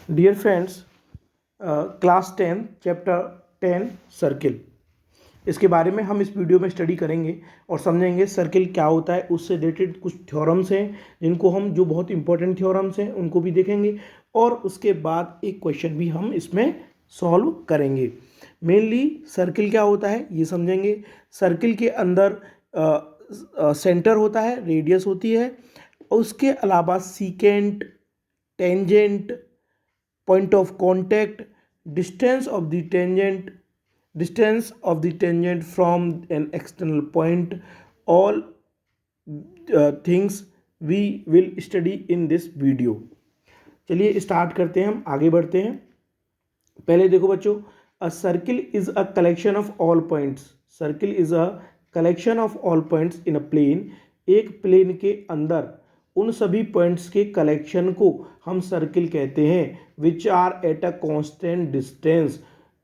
Dear friends, class 10 chapter 10 circle, इसके बारे में हम इस वीडियो में स्टडी करेंगे और समझेंगे सर्किल क्या होता है। उससे रिलेटेड कुछ थ्योरम्स हैं जिनको हम, जो बहुत इंपॉर्टेंट थ्योरम्स हैं, उनको भी देखेंगे और उसके बाद एक क्वेश्चन भी हम इसमें सॉल्व करेंगे। मेनली सर्किल क्या होता है ये समझेंगे। सर्किल के अंदर सेंटर होता है, रेडियस होती है, और उसके अलावा secant, tangent, point of contact, distance of the tangent, distance of the tangent from an external point, all things we will study in this video। चलिए स्टार्ट करते हैं, हम आगे बढ़ते हैं। पहले देखो बच्चों, a circle is a collection of all points. Circle is a collection of all points in a plane. एक प्लेन के अंदर उन सभी पॉइंट्स के कलेक्शन को हम सर्किल कहते हैं, which are at a constant distance.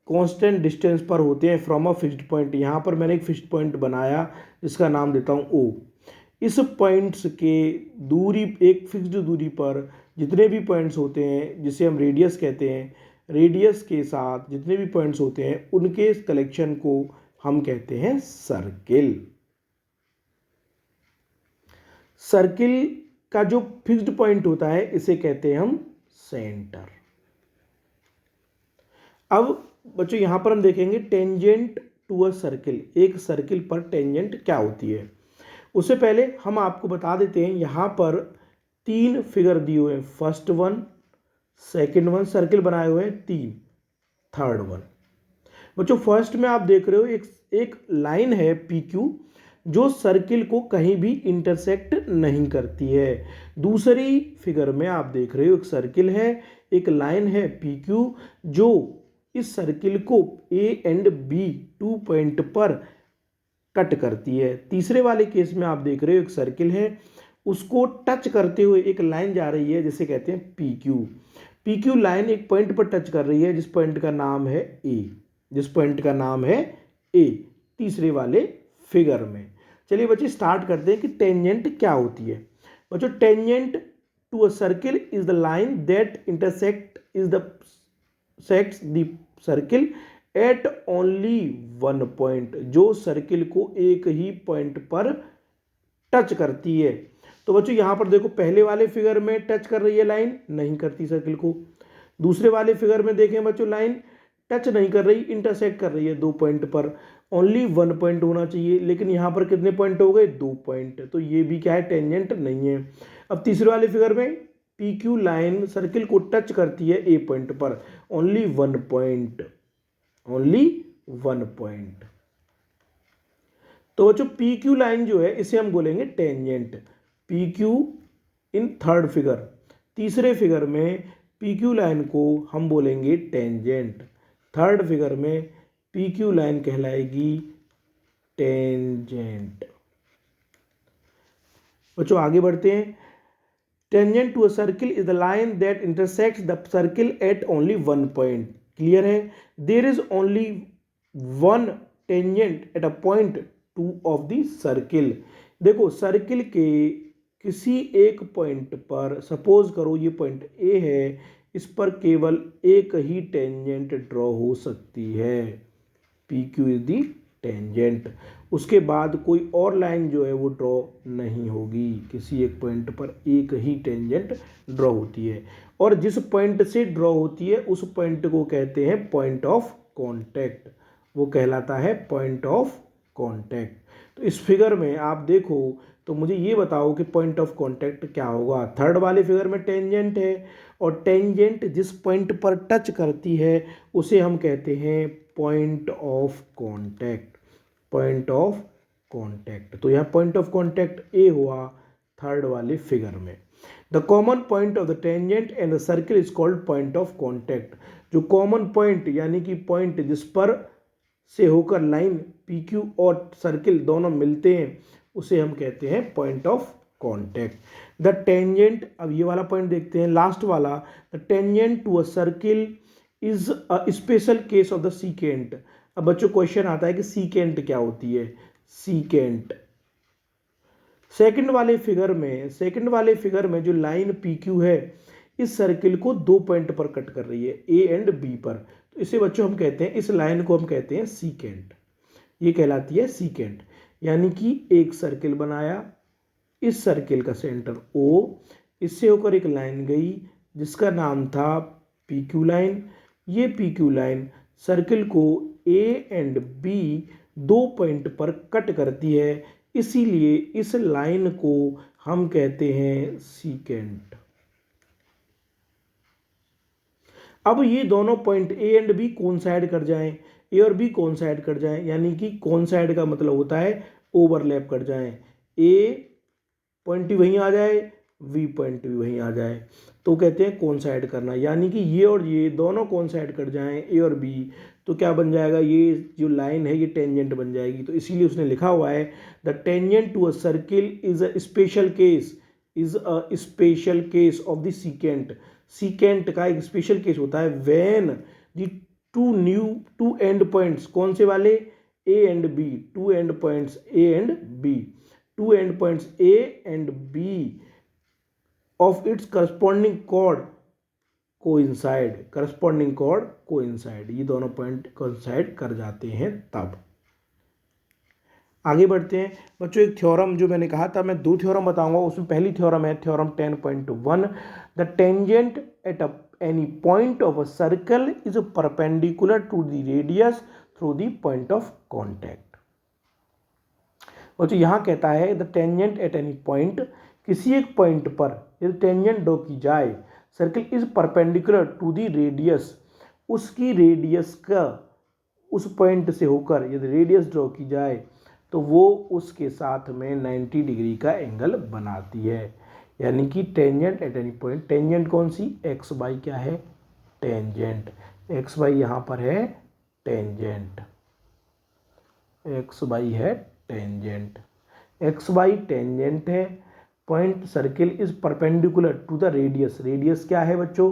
Constant distance पर होते हैं फ्रॉम अ फिक्स्ड पॉइंट। यहाँ पर मैंने एक फिक्स्ड पॉइंट बनाया जिसका नाम देता हूँ ओ। इस पॉइंट्स के दूरी, एक फिक्स्ड दूरी पर जितने भी पॉइंट्स होते हैं, जिसे हम रेडियस कहते हैं, रेडियस के साथ जितने भी पॉइंट्स होते हैं उनके कलेक्शन को हम कहते हैं सर्किल। सर्किल का जो फिक्स्ड पॉइंट होता है इसे कहते हैं हम सेंटर। अब बच्चों यहां पर हम देखेंगे टेंजेंट टू अ सर्किल। एक सर्किल पर टेंजेंट क्या होती है, उससे पहले हम आपको बता देते हैं। यहां पर तीन फिगर दिए हुए हैं, first one, second one, circle बनाए हुए हैं तीन, थर्ड वन। बच्चों फर्स्ट में आप देख रहे हो एक लाइन है पी क्यू, जो सर्किल को कहीं भी इंटरसेक्ट नहीं करती है। दूसरी फिगर में आप देख रहे हो एक सर्किल है, एक लाइन है पी क्यू, जो इस सर्किल को ए एंड बी 2 पॉइंट पर कट करती है। तीसरे वाले केस में आप देख रहे हो एक सर्किल है, उसको टच करते हुए एक लाइन जा रही है जिसे कहते हैं P Q. P Q line एक पॉइंट पर टच कर रही है जिस पॉइंट का नाम है ए, जिस पॉइंट का नाम है ए, तीसरे वाले फिगर में। चलिए बच्चे स्टार्ट करते हैं कि टेंजेंट क्या होती है। बच्चों tangent to a circle is the line that intersect sects the circle at only one point, जो सर्किल को एक ही पॉइंट पर टच करती है। तो बच्चों यहां पर देखो, पहले वाले फिगर में टच कर रही है लाइन, नहीं करती सर्किल को। दूसरे वाले फिगर में देखें बच्चों, लाइन टच नहीं कर रही, इंटरसेक्ट कर रही है 2 पॉइंट पर। ओनली 1 पॉइंट होना चाहिए, लेकिन यहां पर कितने पॉइंट हो गए, 2 पॉइंट। तो ये भी क्या है, टेंजेंट नहीं है। अब तीसरे वाले फिगर में पी क्यू लाइन सर्किल को टच करती है ए पॉइंट पर, ओनली 1 पॉइंट, ओनली 1 पॉइंट। तो बच्चों पी क्यू लाइन जो है इसे हम बोलेंगे tangent. P Q in third figure, तीसरे फिगर में पी क्यू लाइन को हम बोलेंगे टेंजेंट। थर्ड फिगर में पी क्यू लाइन कहलाएगी टेंजेंट। बच्चों आगे बढ़ते हैं। Tangent to a circle is the line that intersects the circle at only 1 point. Clear है, there is only one tangent at a point 2 of the circle. देखो circle के किसी एक पॉइंट पर, सपोज करो ये पॉइंट ए है, इस पर केवल एक ही टेंजेंट ड्रॉ हो सकती है, P Q is the tangent. उसके बाद कोई और लाइन जो है वो ड्रॉ नहीं होगी। किसी एक पॉइंट पर एक ही टेंजेंट ड्रॉ होती है, और जिस पॉइंट से ड्रॉ होती है उस पॉइंट को कहते हैं पॉइंट ऑफ कॉन्टैक्ट। वो कहलाता है पॉइंट ऑफ कॉन्टैक्ट। तो इस फिगर में आप देखो तो मुझे ये बताओ कि पॉइंट ऑफ कॉन्टैक्ट क्या होगा। थर्ड वाले फिगर में टेंजेंट है, और टेंजेंट जिस पॉइंट पर टच करती है उसे हम कहते हैं point of contact, point of contact. तो यहाँ पॉइंट ऑफ कॉन्टैक्ट ए हुआ थर्ड वाले फिगर में। The common point of the tangent and the circle is called point of contact. जो कॉमन पॉइंट यानी कि पॉइंट जिस पर से होकर लाइन पी क्यू और सर्किल दोनों मिलते हैं उसे हम कहते हैं point of contact. The tangent, अब ये वाला पॉइंट देखते हैं, लास्ट वाला। The tangent to a circle is a special case of the secant. अब बच्चों क्वेश्चन आता है कि सीकेंट क्या होती है। सीकेंट सेकंड वाले फिगर में जो लाइन पी क्यू है, इस सर्किल को 2 पॉइंट पर कट कर रही है, ए एंड बी पर। तो इसे बच्चों हम कहते हैं, इस लाइन को हम कहते हैं सीकेंट, ये कहलाती है सीकेंट। यानी कि एक सर्किल बनाया, इस सर्किल का सेंटर ओ, इससे होकर एक लाइन गई जिसका नाम था पी क्यू लाइन। ये पी क्यू लाइन सर्किल को ए एंड बी 2 पॉइंट पर कट करती है, इसीलिए इस लाइन को हम कहते हैं सीकेंट। अब ये दोनों point A and B coincide कर जाएं, ए और बी कोइंसाइड कर जाएं, यानी कि कोइंसाइड का मतलब होता है ओवरलैप कर जाएं। ए पॉइंट भी वहीं आ जाए, वी पॉइंट भी वहीं आ जाए, तो कहते हैं कोइंसाइड करना। यानी कि ये और ये दोनों कोइंसाइड कर जाएं, ए और बी, तो क्या बन जाएगा, ये जो लाइन है ये टेंजेंट बन जाएगी। तो इसीलिए उसने लिखा हुआ है the tangent to a circle is a special case, is a special case of the secant. Secant का एक स्पेशल केस होता है when the two end points, कौन से वाले, A and B, two end points A and B, two end points A and B of its corresponding chord coincide, corresponding chord coincide, ये दोनों point coincide कर जाते हैं तब। आगे बढ़ते हैं बच्चों, एक थ्योरम जो मैंने कहा था, मैं 2 थ्योरम बताऊंगा, उसमें पहली थ्योरम है theorem 10.1, the tangent at any point of a circle is perpendicular to the radius through the point of contact. बच्चों यहाँ कहता है the tangent at any point, किसी एक पॉइंट पर यदि टेंजेंट ड्रॉ की जाए, circle is perpendicular to the radius, उसकी रेडियस का उस पॉइंट से होकर यदि रेडियस ड्रॉ की जाए तो वो उसके साथ में 90 डिग्री का एंगल बनाती है। यानी कि tangent at any point, tangent कौन सी, एक्स बाई क्या है, टेंजेंट, एक्स बाई यहाँ पर है टेंजेंट, एक्स बाई है टेंजेंट, एक्स बाई टेंजेंट है। Point circle is perpendicular to the radius, radius क्या है बच्चों,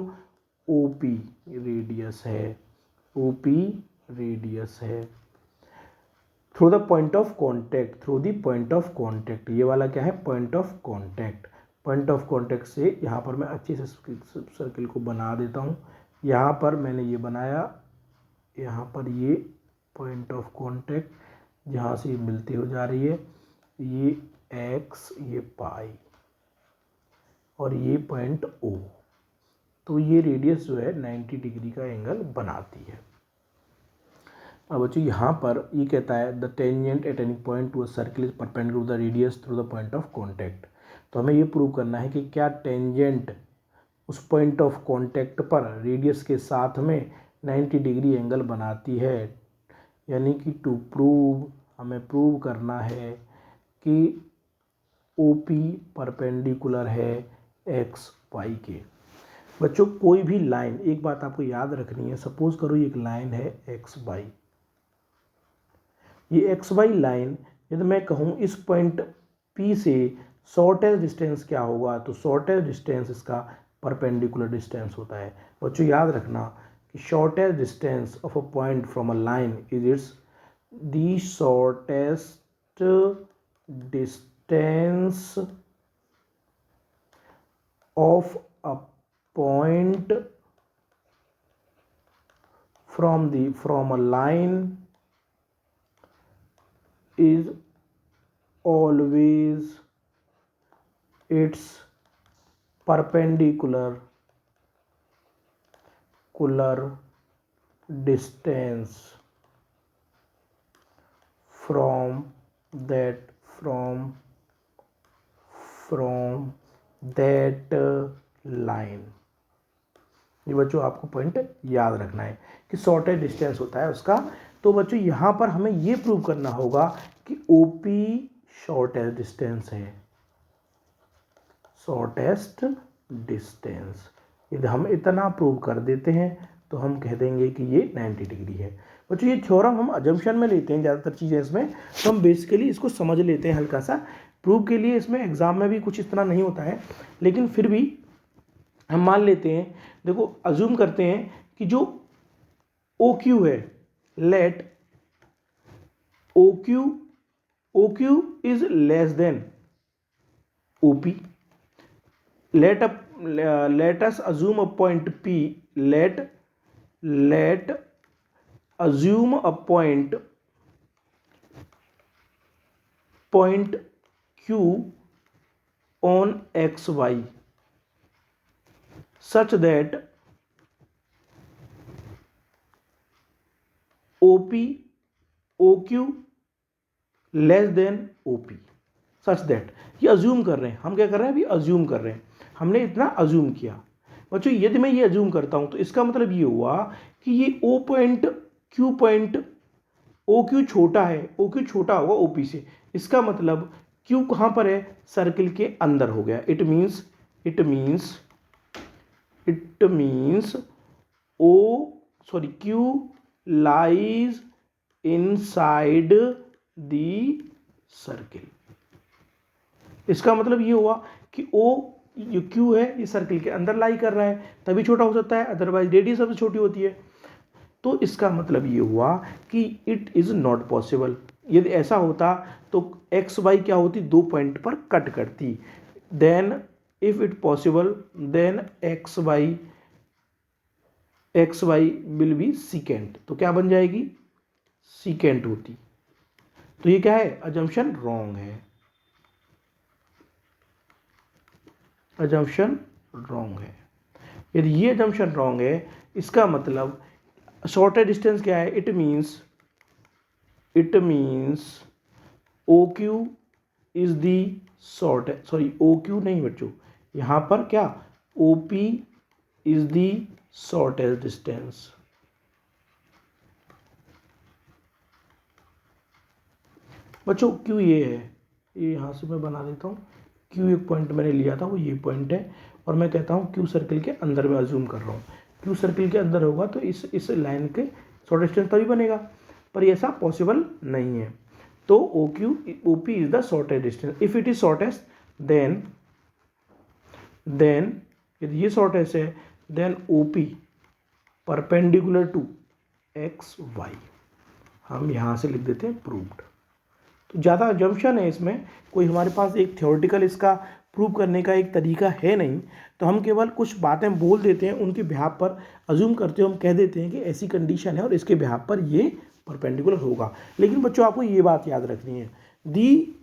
ओपी रेडियस है, ओपी रेडियस है, through the point of contact, through the point of contact, ये वाला क्या है, point of contact. Point of contact से यहाँ पर मैं अच्छे से सर्किल को बना देता हूँ। यहाँ पर मैंने ये बनाया, यहाँ पर ये पॉइंट ऑफ कॉन्टैक्ट जहाँ से ये मिलती हो जा रही है, ये एक्स, ये पाई और ये पॉइंट ओ, तो ये रेडियस जो है 90 डिग्री का एंगल बनाती है। अब बच्चों यहाँ पर ये कहता है the tangent at any point to a circle is perpendicular to the radius through the point of contact. तो हमें ये प्रूव करना है कि क्या टेंजेंट उस पॉइंट ऑफ कॉन्टैक्ट पर रेडियस के साथ में 90 डिग्री एंगल बनाती है। यानी कि टू प्रूव, हमें प्रूव करना है कि ओपी परपेंडिकुलर है एक्स वाई के। बच्चों कोई भी लाइन, एक बात आपको याद रखनी है, सपोज करो ये एक लाइन है एक्स वाई, ये एक्स वाई लाइन यदि मैं कहूँ इस पॉइंट पी से शॉर्टेस्ट डिस्टेंस क्या होगा, तो शॉर्टेस्ट डिस्टेंस इसका परपेंडिकुलर डिस्टेंस होता है। बच्चों याद रखना कि shortest distance of a point from a line is it's the shortest distance of a point from a line is always its perpendicular distance from that line. ये बच्चों आपको पॉइंट याद रखना है कि शॉर्टेस्ट डिस्टेंस होता है उसका। तो बच्चों यहाँ पर हमें ये प्रूव करना होगा कि ओपी शॉर्टेस्ट डिस्टेंस है, शॉर्टेस्ट डिस्टेंस। यदि हम इतना प्रूव कर देते हैं तो हम कह देंगे कि ये 90 डिग्री है। बच्चों ये थ्योरम हम अजम्पशन में लेते हैं ज़्यादातर चीज़ें इसमें, तो हम बेसिकली इसको समझ लेते हैं हल्का सा। प्रूव के लिए इसमें एग्जाम में भी कुछ इस तरह नहीं होता है, लेकिन फिर भी हम मान लेते हैं, देखो अज्यूम करते हैं कि जो ओ क्यू है, let O Q is less than OP, let a let us assume a point P. Let assume a point Q on XY such that OQ less than OP such that. ये assume कर रहे हैं, हम क्या कर रहे हैं, अभी अज्यूम कर रहे हैं, हमने इतना अज्यूम किया। बच्चों यदि मैं ये अज्यूम करता हूं तो इसका मतलब ये हुआ कि ये OQ छोटा है, OQ छोटा होगा OP से, इसका मतलब Q कहां पर है, सर्किल के अंदर हो गया। It means Q lies inside the circle. इसका मतलब ये हुआ कि जो Q है ये सर्किल के अंदर लाई कर रहा है, तभी छोटा हो सकता है, अदरवाइज रेडियस सबसे छोटी होती है। तो इसका मतलब ये हुआ कि इट इज नॉट पॉसिबल। यदि ऐसा होता तो एक्स वाई क्या होती, 2 पॉइंट पर कट करती। Then if it possible then X Y will be secant, तो क्या बन जाएगी, सीकेंट होती। तो ये क्या है, अजम्पशन रॉन्ग है, अजम्पशन रॉन्ग है। यदि ये अजम्पशन रॉन्ग है, इसका मतलब शॉर्टर डिस्टेंस क्या है, it means OQ is the shortest, OQ नहीं बच्चों, यहां पर क्या, OP is the shortest distance. बच्चों Q ये है, ये यहां से मैं बना देता हूँ। Q एक पॉइंट मैंने लिया था, वो ये पॉइंट है, और मैं कहता हूँ Q सर्किल के अंदर में अज्यूम कर रहा हूँ। Q सर्किल के अंदर होगा तो इस लाइन के शॉर्ट डिस्टेंस तभी बनेगा, पर ऐसा पॉसिबल नहीं है। तो OP is the shortest distance. If it is shortest then यदि ये शॉर्टेस्ट है then OP perpendicular to XY, हम यहाँ से लिख देते हैं प्रूव्ड। तो ज़्यादा अजम्पशन है इसमें, कोई हमारे पास एक थ्योरेटिकल इसका प्रूव करने का एक तरीका है नहीं, तो हम केवल कुछ बातें बोल देते हैं, उनके बिहाफ पर अज्यूम करते हैं, हम कह देते हैं कि ऐसी कंडीशन है और इसके बिहाफ पर ये परपेंडिकुलर होगा। लेकिन बच्चों आपको ये बात याद रखनी है, the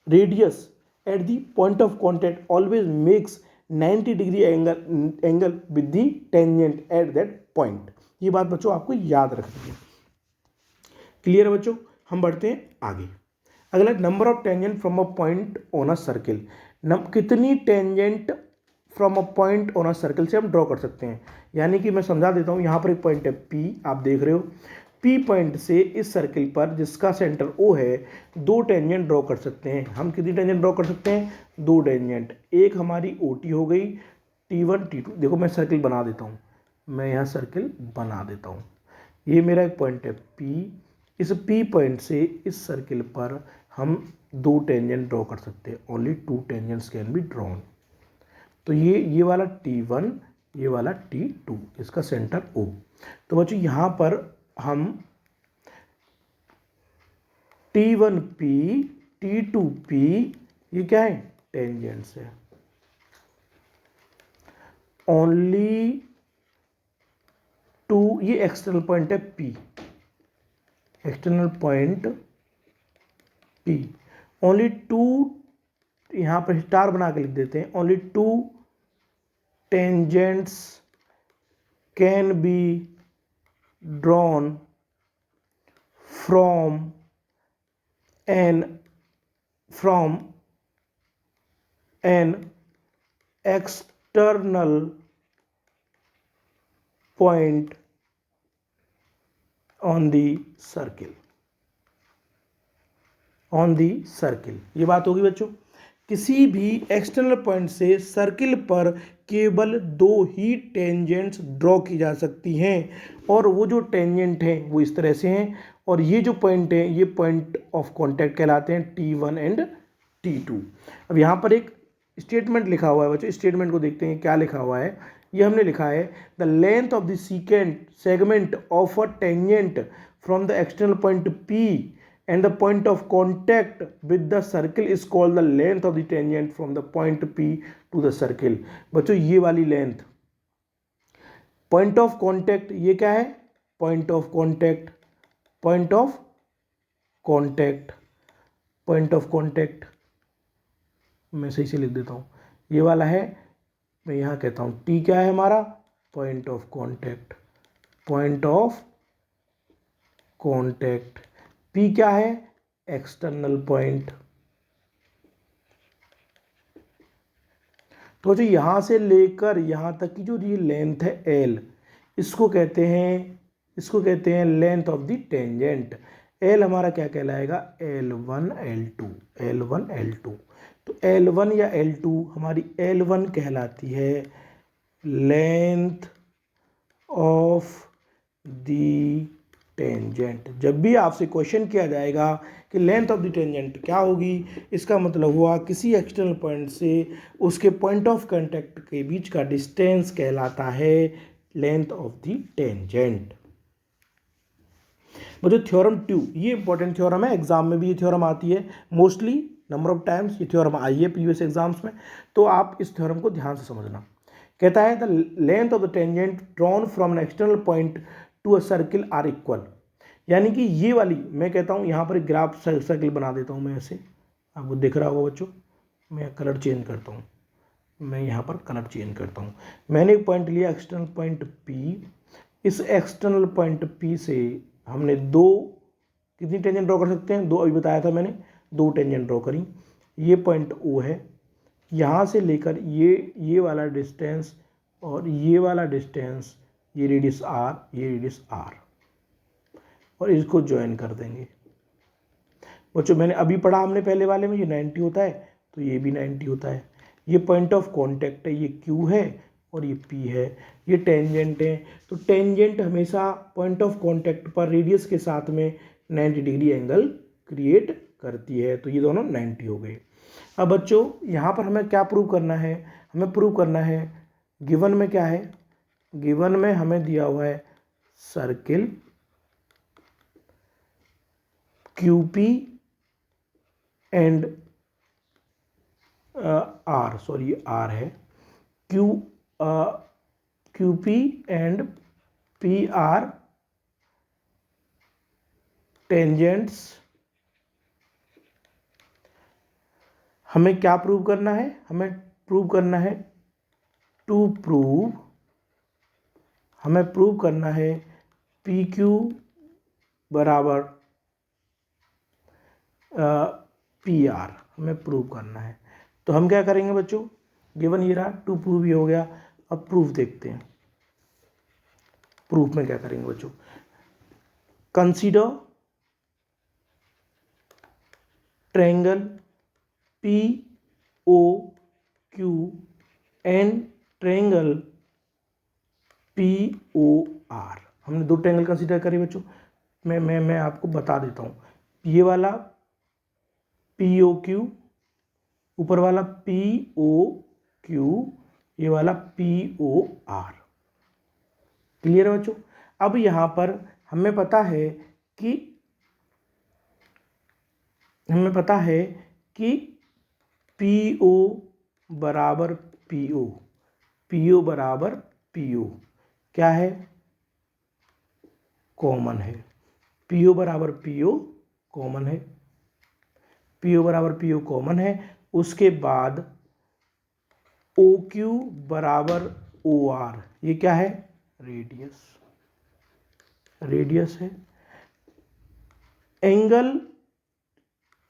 radius at the point of contact always makes 90 degree angle with the tangent at that point. ये बात बच्चों आपको याद रखनी है। क्लियर है बच्चों, हम बढ़ते हैं आगे। अगला, number of tangent from a point on a circle. कितनी tangent from a point on a circle से हम ड्रॉ कर सकते हैं। यानी कि मैं समझा देता हूँ, यहाँ पर एक पॉइंट है P, आप देख रहे हो, P पॉइंट से इस सर्किल पर जिसका सेंटर O है 2 टेंजेंट ड्रॉ कर सकते हैं। हम कितनी टेंजेंट ड्रॉ कर सकते हैं, 2 टेंजेंट। एक हमारी OT हो गई, T1 T2। देखो मैं सर्किल बना देता हूँ, मैं यहाँ सर्किल बना देता हूँ। ये मेरा एक पॉइंट है P, इस P पॉइंट से इस सर्किल पर हम 2 टेंजेंट ड्रॉ कर सकते हैं। Only 2 tangents can be drawn. तो ये वाला T1, ये वाला T2, इसका सेंटर O। तो बच्चों यहाँ पर हम T1P T2P ये क्या है, टेंजेंट्स है। ओनली 2, ये एक्सटर्नल पॉइंट है P, external point P। Only 2, यहाँ पर स्टार बना के लिख देते हैं, only 2 tangents can be drawn from an external point on the circle. ये बात होगी बच्चों, किसी भी एक्सटर्नल पॉइंट से सर्किल पर केवल 2 ही टेंजेंट्स ड्रॉ की जा सकती हैं, और वो जो टेंजेंट हैं वो इस तरह से हैं, और ये जो पॉइंट हैं ये पॉइंट ऑफ कांटेक्ट कहलाते हैं T1 एंड T2। अब यहाँ पर एक स्टेटमेंट लिखा हुआ है बच्चों, स्टेटमेंट को देखते हैं क्या लिखा हुआ है। ये हमने लिखा है, the length of the segment of a tangent from the external point P and the point of contact with the circle is called the length of the tangent from the point P to the circle। बच्चों ये वाली length, point of contact, ये क्या है, point of contact, point of contact, point of contact, मैं सही से लिख देता हूँ, ये वाला है, मैं यहाँ कहता हूँ टी क्या है हमारा, point of contact, point of contact, P क्या है, एक्सटर्नल पॉइंट। तो जो यहाँ से लेकर यहाँ तक की जो ये लेंथ है एल, इसको कहते हैं length of the tangent. L हमारा क्या कहलाएगा, L1 L2, L1 L2। तो L1 या L2 हमारी L1 कहलाती है लेंथ ऑफ द टेंजेंट। जब भी आपसे क्वेश्चन किया जाएगा कि लेंथ ऑफ द टेंजेंट क्या होगी, इसका मतलब हुआ किसी एक्सटर्नल पॉइंट से उसके पॉइंट ऑफ कांटेक्ट के बीच का डिस्टेंस कहलाता है लेंथ ऑफ द टेंजेंट। मुझे थ्योरम 2, ये इंपॉर्टेंट थ्योरम है, एग्जाम में भी ये थ्योरम आती है, मोस्टली नंबर ऑफ टाइम्स ये थ्योरम आई है प्रीवियस एग्जाम्स में, तो आप इस थ्योरम को ध्यान से समझना। कहता है the length of the tangent drawn from an external point to a circle are equal. यानी कि ये वाली, मैं कहता हूँ यहाँ पर एक ग्राफ सर्किल बना देता हूँ मैं, ऐसे आपको दिख रहा होगा बच्चों, मैं कलर चेंज करता हूँ, मैं यहाँ पर कलर चेंज करता हूँ। मैंने एक पॉइंट लिया एक्सटर्नल पॉइंट P, इस एक्सटर्नल पॉइंट P से हमने कितनी टेंजेंट ड्रॉ कर सकते हैं, 2 अभी बताया था मैंने, 2 टेंजेंट ड्रॉ करी। ये पॉइंट O है, यहाँ से लेकर ये वाला डिस्टेंस और ये वाला डिस्टेंस, ये रेडियस R, ये रेडियस R, और इसको ज्वाइन कर देंगे। बच्चों मैंने अभी पढ़ा हमने पहले वाले में, ये 90 होता है तो ये भी 90 होता है। ये पॉइंट ऑफ कांटेक्ट है, ये Q है और ये P है, ये टेंजेंट है। तो टेंजेंट हमेशा पॉइंट ऑफ कांटेक्ट पर रेडियस के साथ में 90 डिग्री एंगल क्रिएट करती है, तो ये दोनों 90 हो गए। अब बच्चों यहाँ पर हमें क्या प्रूव करना है, हमें प्रूव करना है, गिवन में क्या है, गिवन में हमें दिया हुआ है circle QP and R, sorry ये R है, QP एंड PR टेंजेंट्स। हमें क्या प्रूव करना है, हमें प्रूव करना है हमें प्रूव करना है PQ बराबर PR, हमें प्रूव करना है। तो हम क्या करेंगे बच्चों, गिवन ये रहा, टू प्रूव ये हो गया। अब प्रूफ देखते हैं, प्रूफ में क्या करेंगे बच्चों, consider triangle POQ and triangle POR। हमने 2 ट्रायंगल कंसीडर करे बच्चों, मैं आपको बता देता हूँ, ये वाला POQ, ऊपर वाला POQ, ये वाला POR। क्लियर है बच्चों। अब यहाँ पर हमें पता है कि PO बराबर PO बराबर PO क्या है, कॉमन है, PO बराबर PO कॉमन है, PO बराबर PO कॉमन है। उसके बाद OQ बराबर OR, ये क्या है, रेडियस है। Angle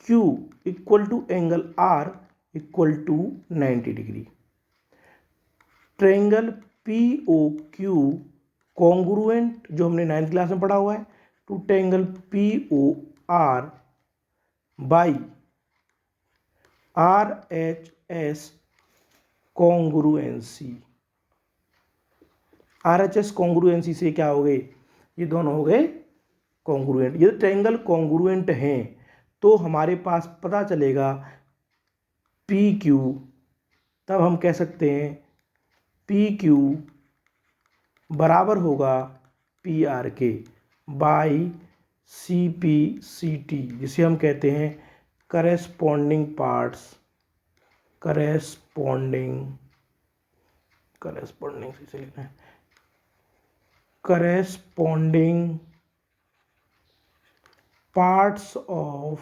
Q equal to angle R equal to 90 degree. Triangle POQ congruent, जो हमने 9th क्लास में पढ़ा हुआ है, to triangle POR by RHS congruency. RHS congruency से क्या हो गए, ये दोनों हो गए कॉन्ग्रुएंट। ये ट्रायंगल कॉन्ग्रुएंट हैं तो हमारे पास पता चलेगा PQ, तब हम कह सकते हैं PQ बराबर होगा PR के बाई CPCT, जिसे हम कहते हैं करेस्पॉन्डिंग पार्ट्स, करेस्पॉन्डिंग से लिखना है, corresponding parts of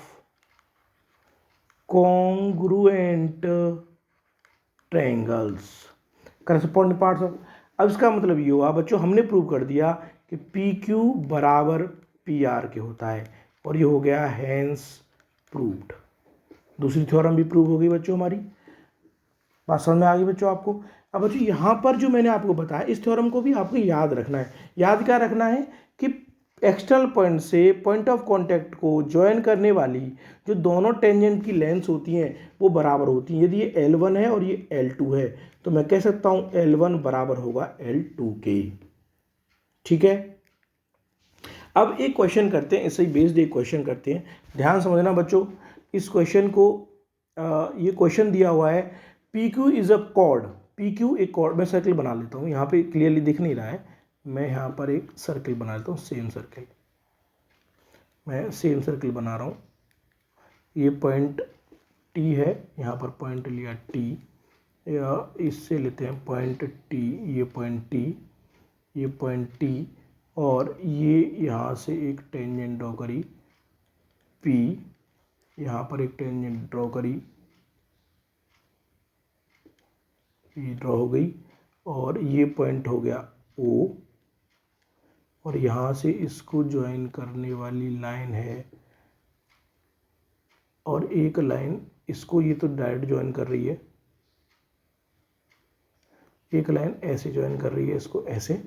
congruent triangles, corresponding parts of. अब इसका मतलब ये हुआ बच्चों, हमने प्रूव कर दिया कि PQ बराबर PR के होता है, और ये हो गया हेंस प्रूव्ड। दूसरी थ्योरम भी प्रूव हो गई बच्चों हमारी। बात समझ में आ गई बच्चों आपको। अब बच्चों यहाँ पर जो मैंने आपको बताया, इस थ्योरम को भी आपको याद रखना है। याद क्या रखना है कि एक्सटर्नल पॉइंट से पॉइंट ऑफ कांटेक्ट को ज्वाइन करने वाली जो दोनों टेंजेंट की लेंथ होती हैं वो बराबर होती हैं। यदि ये L1 है और ये L2 है तो मैं कह सकता हूँ L1 बराबर होगा L2 के। ठीक है, अब एक क्वेश्चन करते हैं, इससे बेस्ड एक क्वेश्चन करते हैं। ध्यान समझना बच्चों, इस क्वेश्चन को ये क्वेश्चन दिया हुआ है PQ is a cord. PQ एक कॉर्ड, मैं सर्कल बना लेता हूँ, यहाँ पे क्लियरली दिख नहीं रहा है, मैं यहाँ पर एक सर्कल बना लेता हूँ, सेम सर्कल, मैं सेम सर्कल बना रहा हूँ। ये पॉइंट T है, यहाँ पर पॉइंट लिया T, या इससे लेते हैं पॉइंट T, ये पॉइंट T, ये पॉइंट T, और ये यहाँ से एक टेंजेंट ड्रॉ करी P, यहाँ पर एक टेंजेंट ड्रॉ करी, ये ड्रॉ हो गई, और ये पॉइंट हो गया O, और यहाँ से इसको ज्वाइन करने वाली लाइन है, और एक लाइन इसको, ये तो डायरेक्ट ज्वाइन कर रही है, एक लाइन ऐसे ज्वाइन कर रही है इसको ऐसे।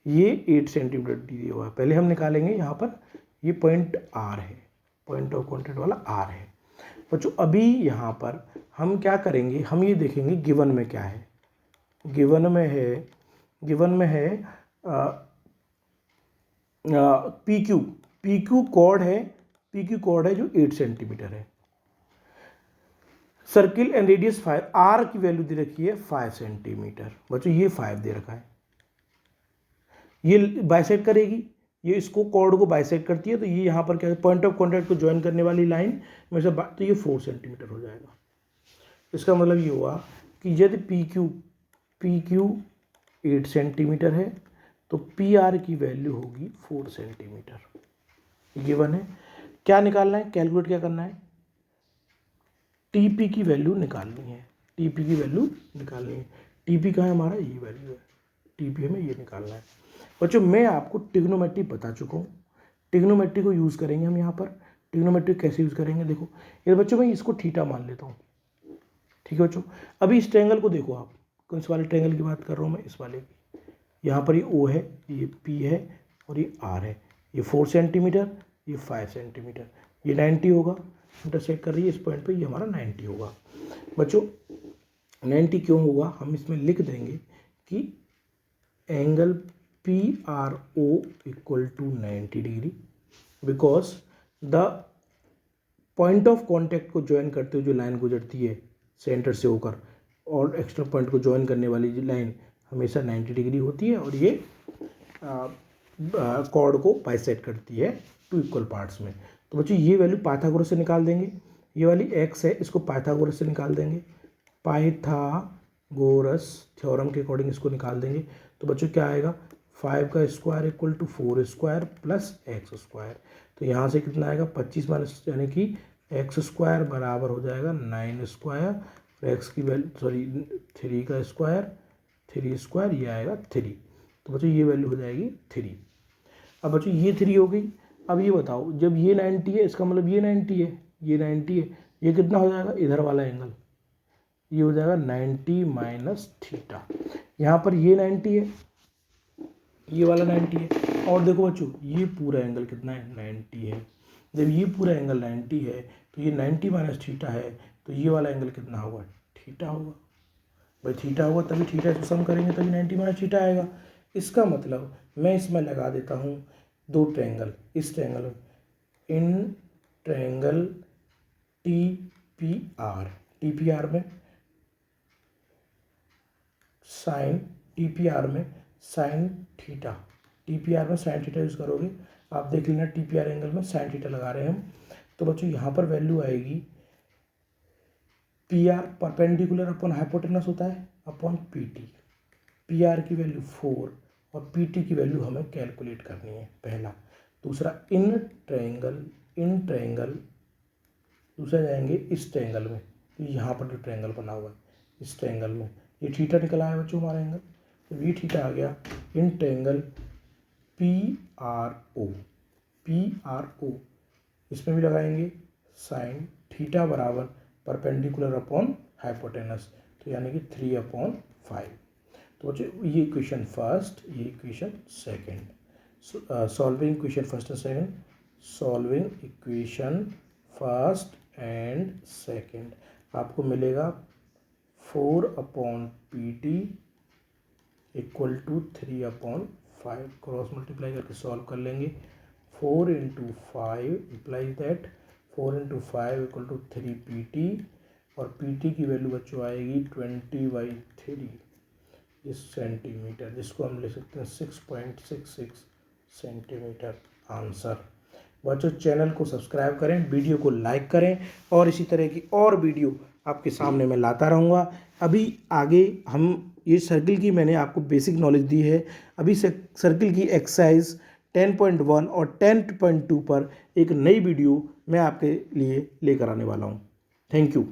ये 8 सेंटीमीटर दिया हुआ है। पहले हम निकालेंगे यहाँ पर, ये पॉइंट R है, पॉइंट ऑफ कॉन्टैक्ट वाला R है बच्चों। अभी यहाँ पर हम क्या करेंगे, हम ये देखेंगे गिवन में क्या है। गिवन में है PQ कॉर्ड है, PQ कॉर्ड है जो 8 सेंटीमीटर है। सर्किल एंड रेडियस 5, R की वैल्यू दे रखी है 5 सेंटीमीटर बच्चों, ये 5 दे रखा है। ये बाइसेक्ट करेगी, ये इसको कॉर्ड को बाइसेक्ट करती है, तो ये यहाँ पर क्या है, पॉइंट ऑफ कॉन्टैक्ट को ज्वाइन करने वाली लाइन में से तो ये 4 सेंटीमीटर हो जाएगा। इसका मतलब ये हुआ कि यदि PQ 8 सेंटीमीटर है तो PR की वैल्यू होगी 4 सेंटीमीटर। गिवन है, क्या निकालना है, कैलकुलेट क्या करना है, TP की वैल्यू निकालनी है, TP की वैल्यू निकालनी है। TP का है हमारा, ये वैल्यू है, TP हमें ये निकालना है बच्चों। मैं आपको ट्रिग्नोमेट्री बता चुका हूँ, ट्रिग्नोमेट्री को यूज़ करेंगे हम यहाँ पर। ट्रिग्नोमेट्री कैसे यूज़ करेंगे, देखो ये बच्चों, मैं इसको थीटा मान लेता हूँ। ठीक है बच्चों, अभी इस ट्रायंगल को देखो आप, कौन से वाले ट्रायंगल की बात कर रहा हूँ मैं, इस वाले की। यहाँ पर ये O है, ये P है, और ये R है। ये 4 सेंटीमीटर, ये 5 सेंटीमीटर, ये 90 होगा, इंटरसेक्ट कर रही है इस पॉइंट पे, ये हमारा 90 होगा बच्चों। 90 क्यों होगा, हम इसमें लिख देंगे कि angle PRO equal to 90 degree, because the point of contact को ज्वाइन करते हुए जो लाइन गुजरती है सेंटर से होकर, और एक्सटर्नल पॉइंट को ज्वाइन करने वाली जो लाइन हमेशा 90 डिग्री होती है, और ये कॉर्ड को बाइसेक्ट करती है 2 इक्वल पार्ट्स में। तो बच्चों ये वैल्यू पाइथागोरस से निकाल देंगे, ये वाली x है इसको पाइथागोरस से निकाल देंगे, पाइथागोरस थ्योरम के अकॉर्डिंग इसको निकाल देंगे। तो बच्चों क्या आएगा, 5 का square equal to 4 square plus x square. तो यहाँ से कितना आएगा, 25 माइनस, यानी कि x स्क्वायर बराबर हो जाएगा 9 स्क्वायर, और x की वैल्यू 3 का स्क्वायर, 3 स्क्वायर, ये आएगा 3। तो बच्चों ये वैल्यू हो जाएगी 3। अब बच्चों ये 3 हो गई। अब ये बताओ, जब ये 90 है इसका मतलब ये 90 है, ये 90 है, ये कितना हो जाएगा, इधर वाला एंगल ये हो जाएगा 90 माइनस थीटा। यहाँ पर ये 90 है, ये वाला 90 है, और देखो बच्चों ये पूरा एंगल कितना है, 90 है। जब ये पूरा एंगल 90 है तो ये 90 माइनस थीटा है, तो ये वाला एंगल कितना होगा, थीटा होगा। भाई थीटा होगा तभी थीटा से सम करेंगे तभी 90 माइनस थीटा आएगा। इसका मतलब मैं इसमें लगा देता हूँ 2 ट्रायंगल, इस ट्रायंगल में, इन ट्रायंगल TPR में साइन, TPR में साइन थीटा, TPR में साइन थीटा यूज़ करोगे, आप देख लेना TPR एंगल में साइन थीटा लगा रहे हैं हम। तो बच्चों यहाँ पर वैल्यू आएगी PR परपेंडिकुलर अपॉन हाइपोटेनस होता है अपॉन PT। PR की वैल्यू 4 और PT की वैल्यू हमें कैलकुलेट करनी है पहला। दूसरा इन ट्रायंगल दूसरा जाएंगे इस ट्रायंगल में, तो यहाँ पर जो ट्रायंगल बना हुआ है इस ट्रायंगल में ये थीटा निकला है बच्चों हमारा एंगल, तो ये थीटा आ गया इन ट्रायंगल PRO। इसमें भी लगाएंगे साइन थीटा बराबर परपेंडिकुलर अपॉन हाइपोटेनस, तो यानी कि 3/5। तो बच्चों ये इक्वेशन फर्स्ट, ये equation second. Solving equation first and second, solving equation first and second आपको मिलेगा 4/PT equal to 3/5। Cross multiply करके सॉल्व कर लेंगे। 4 × 5 implies that 4 × 5 equal to 3PT, और PT की वैल्यू बच्चों आएगी 20/3 इस सेंटीमीटर, जिसको हम ले सकते हैं 6.66 सेंटीमीटर आंसर। बच्चों चैनल को सब्सक्राइब करें, वीडियो को लाइक करें, और इसी तरह की और वीडियो आपके सामने मैं लाता रहूँगा। अभी आगे हम ये सर्किल की मैंने आपको बेसिक नॉलेज दी है, अभी से सर्किल की एक्सरसाइज 10.1 और 10.2 पर एक नई वीडियो मैं आपके लिए लेकर आने वाला हूँ। Thank you.